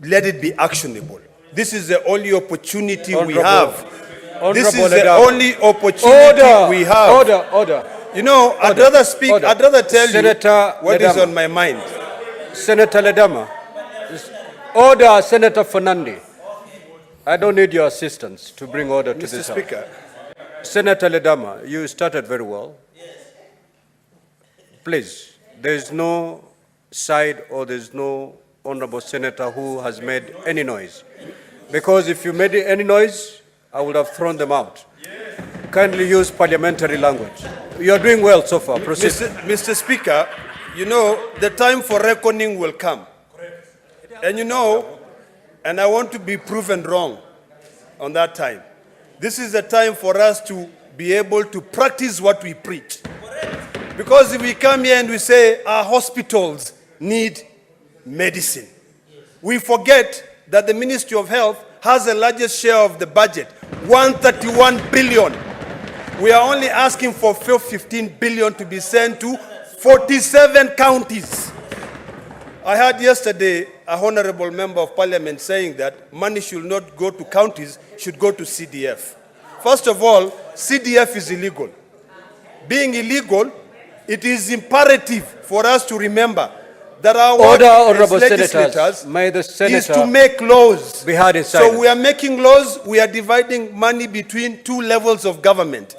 let it be actionable. This is the only opportunity we have. This is the Ledama. only opportunity we have. Order. You know, I'd rather speak, I'd rather tell Senator you what Ledama is on my mind. Senator Ledama. Order, Senator Fernandi. I don't need your assistance to bring order to this House. Mr. Speaker. Senator Ledama, you started very well. Please, there is no side or there is no honorable senator who has made any noise. Because if you made any noise, I would have thrown them out. Kindly use parliamentary language. You are doing well so far. Proceed. Mr. Speaker, you know, the time for reckoning will come. And you know, and I want to be proven wrong on that time. This is the time for us to be able to practice what we preach. Because if we come here and we say our hospitals need medicine, we forget that the Ministry of Health has the largest share of the budget, 131 billion. We are only asking for 15 billion to be sent to 47 counties. I heard yesterday a honorable member of parliament saying that money should not go to counties, should go to CDF. First of all, CDF is illegal. Being illegal, it is imperative for us to remember that our work as legislators is to make laws. So we are making laws, we are dividing money between two levels of government.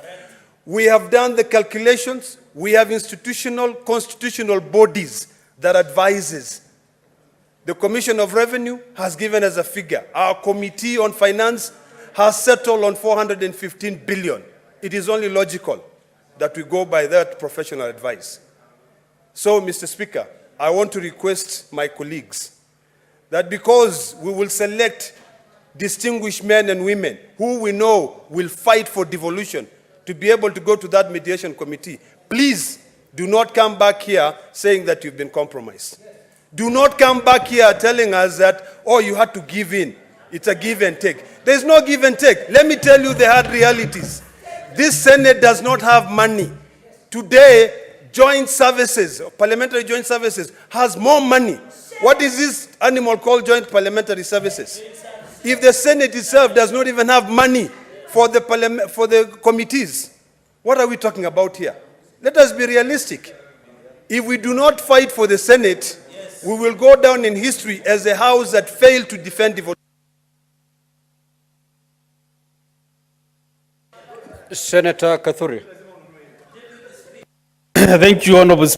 We have done the calculations, we have institutional, constitutional bodies that advises. The Commission of Revenue has given us a figure. Our Committee on Finance has settled on 415 billion. It is only logical that we go by that professional advice. So, Mr. Speaker, I want to request my colleagues that because we will select distinguished men and women who we know will fight for devolution to be able to go to that mediation committee, please do not come back here saying that you've been compromised. Do not come back here telling us that, oh, you had to give in. It's a give and take. There's no give and take. Let me tell you the hard realities. This Senate does not have money. Today, joint services, parliamentary joint services, has more money. What is this animal called joint parliamentary services? If the Senate itself does not even have money for the committees, what are we talking about here? Let us be realistic. If we do not fight for the Senate, we will go down in history as a house that failed to defend devolution. Senator Kathuri. Thank you, Honorable